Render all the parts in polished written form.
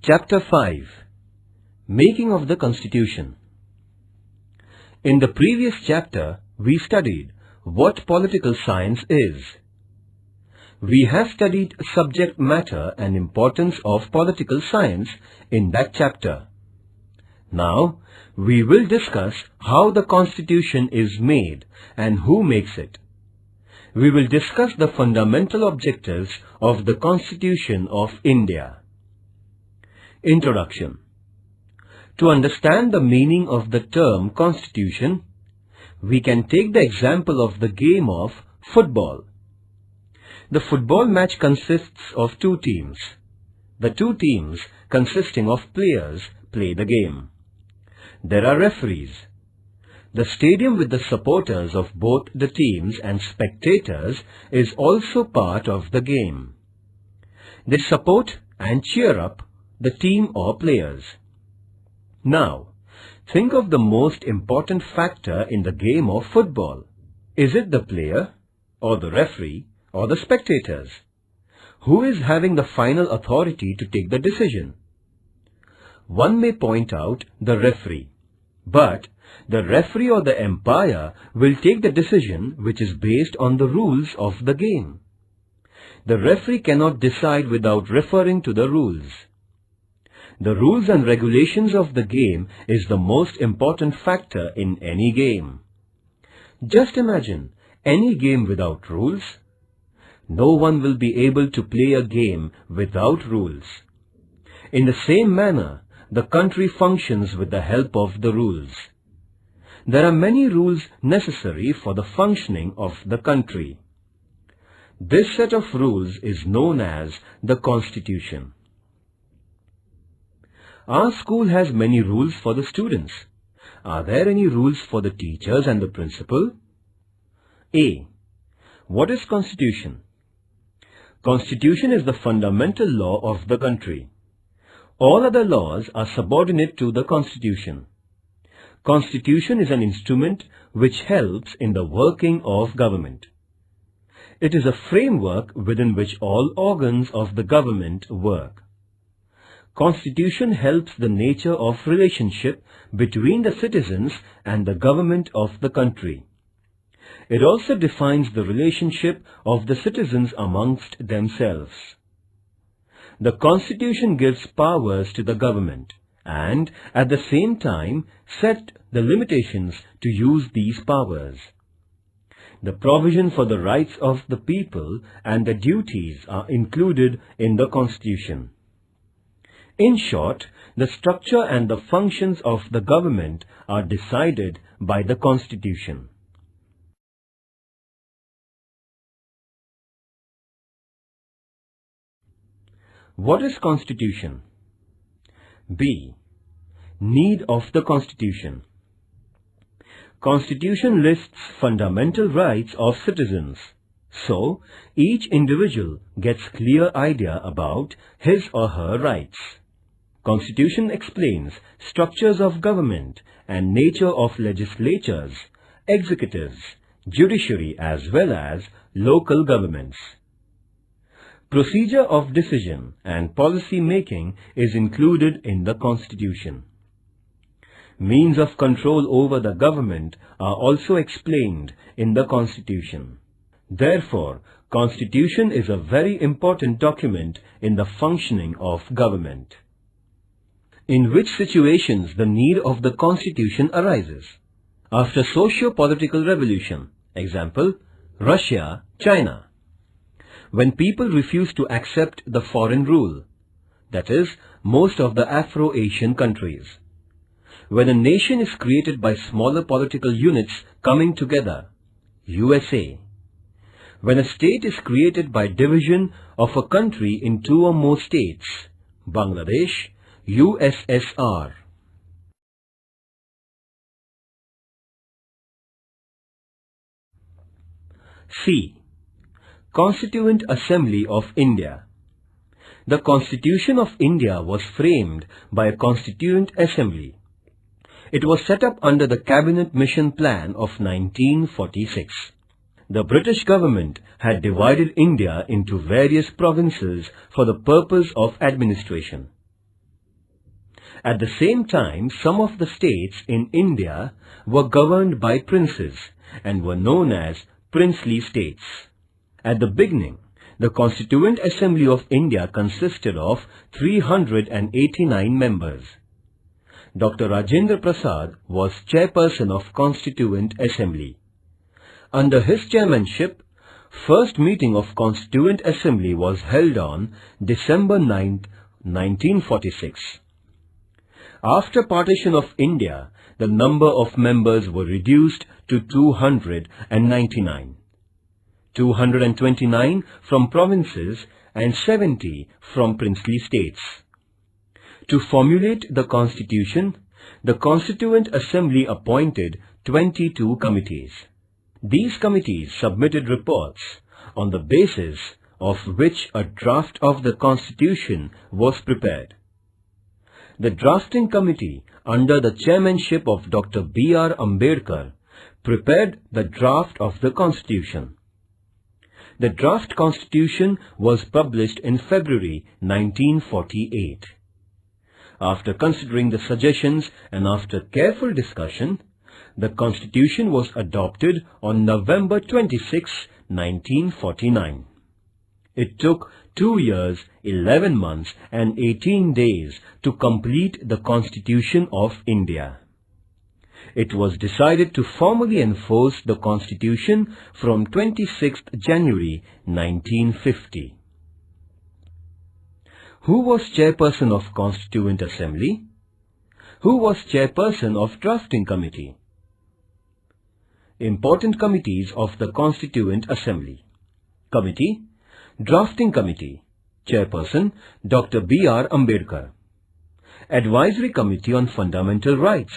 Chapter 5. Making of the Constitution. In the previous chapter, we studied what political science is. We have studied subject matter and importance of political science in that chapter. Now, we will discuss how the Constitution is made and who makes it. We will discuss the fundamental objectives of the Constitution of India. Introduction. To understand the meaning of the term Constitution, we can take the example of the game of football. The football match consists of two teams. The two teams consisting of players play the game. There are referees. The stadium with the supporters of both the teams and spectators is also part of the game. They support and cheer up the team or players. Now, think of the most important factor in the game of football. Is it the player, or the referee, or the spectators? Who is having the final authority to take the decision? One may point out the referee, but the referee or the umpire will take the decision which is based on the rules of the game. The referee cannot decide without referring to the rules. The rules and regulations of the game is the most important factor in any game. Just imagine any game without rules. No one will be able to play a game without rules. In the same manner, the country functions with the help of the rules. There are many rules necessary for the functioning of the country. This set of rules is known as the Constitution. Our school has many rules for the students. Are there any rules for the teachers and the principal? A. What is Constitution? Constitution is the fundamental law of the country. All other laws are subordinate to the Constitution. Constitution is an instrument which helps in the working of government. It is a framework within which all organs of the government work. Constitution helps the nature of relationship between the citizens and the government of the country. It also defines the relationship of the citizens amongst themselves. The Constitution gives powers to the government and at the same time set the limitations to use these powers. The provision for the rights of the people and the duties are included in the Constitution. In short, the structure and the functions of the government are decided by the Constitution. What is Constitution? B. Need of the Constitution. Constitution lists fundamental rights of citizens. So, each individual gets clear idea about his or her rights. Constitution explains structures of government and nature of legislatures, executives, judiciary as well as local governments. Procedure of decision and policy making is included in the Constitution. Means of control over the government are also explained in the Constitution. Therefore, Constitution is a very important document in the functioning of government. In which situations the need of the Constitution arises? After socio-political revolution, example, Russia, China. When people refuse to accept the foreign rule, that is, most of the Afro-Asian countries. When a nation is created by smaller political units coming together, USA. When a state is created by division of a country in two or more states, Bangladesh, USSR. C. Constituent Assembly of India. The Constitution of India was framed by a Constituent Assembly. It was set up under the Cabinet Mission Plan of 1946. The British government had divided India into various provinces for the purpose of administration. At the same time, some of the states in India were governed by princes and were known as princely states. At the beginning, the Constituent Assembly of India consisted of 389 members. Dr. Rajendra Prasad was chairperson of Constituent Assembly. Under his chairmanship, first meeting of Constituent Assembly was held on December 9, 1946. After partition of India, the number of members were reduced to 299. 229 from provinces and 70 from princely states. To formulate the constitution, the Constituent Assembly appointed 22 committees. These committees submitted reports on the basis of which a draft of the constitution was prepared. The drafting committee, under the chairmanship of Dr. B.R. Ambedkar, prepared the draft of the constitution. The draft constitution was published in February 1948. After considering the suggestions and after careful discussion, the constitution was adopted on November 26, 1949. It took 2 years, 11 months and 18 days to complete the Constitution of India. It was decided to formally enforce the Constitution from 26th January 1950. Who was chairperson of Constituent Assembly? Who was chairperson of Drafting Committee? Important committees of the Constituent Assembly. Committee, Drafting Committee, Chairperson Dr. B.R. Ambedkar. Advisory Committee on Fundamental Rights,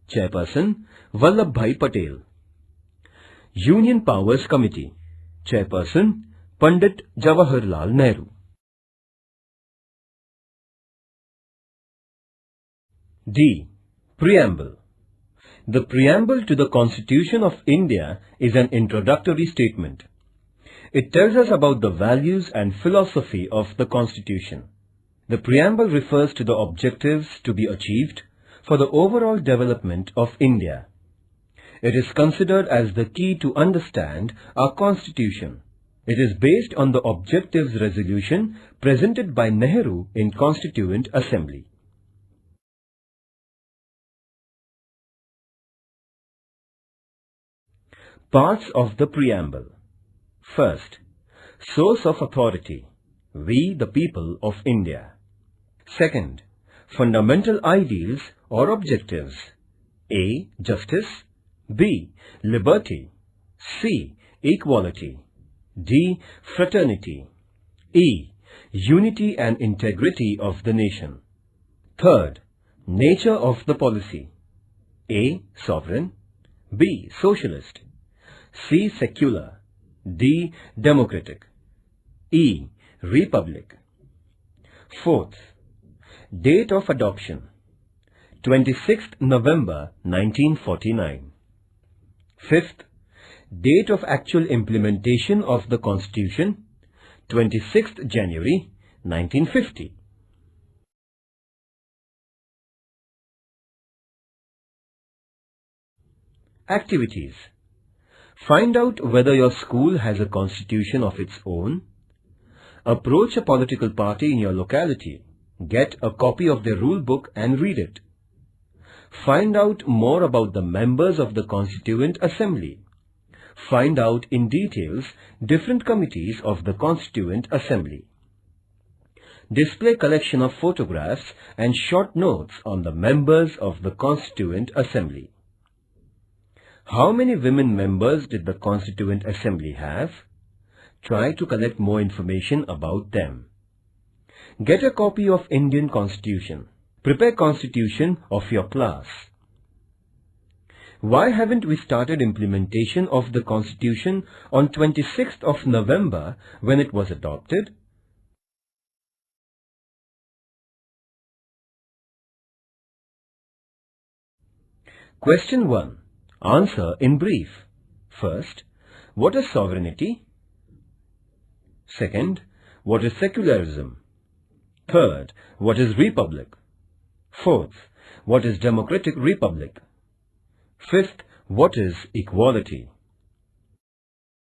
Chairperson Vallabhbhai Patel. Union Powers Committee, Chairperson Pandit Jawaharlal Nehru. D. Preamble. The preamble to the Constitution of India is an introductory statement. It tells us about the values and philosophy of the Constitution. The preamble refers to the objectives to be achieved for the overall development of India. It is considered as the key to understand our Constitution. It is based on the objectives resolution presented by Nehru in Constituent Assembly. Parts of the preamble. First, source of authority, we the people of India. Second, fundamental ideals or objectives, A. Justice, B. Liberty, C. Equality, D. Fraternity, E. Unity and integrity of the nation. Third, nature of the policy, A. Sovereign, B. Socialist, C. Secular, D. Democratic, E. Republic. Fourth, date of adoption, 26th November 1949. Fifth, date of actual implementation of the Constitution, 26th January 1950. Activities. Find out whether your school has a constitution of its own. Approach a political party in your locality. Get a copy of their rule book and read it. Find out more about the members of the Constituent Assembly. Find out in details different committees of the Constituent Assembly. Display collection of photographs and short notes on the members of the Constituent Assembly. How many women members did the Constituent Assembly have? Try to collect more information about them. Get a copy of Indian Constitution. Prepare Constitution of your class. Why haven't we started implementation of the Constitution on 26th of November when it was adopted? Question 1. Answer in brief. First, what is sovereignty? Second, what is secularism? Third, what is republic? Fourth, what is democratic republic? Fifth, what is equality?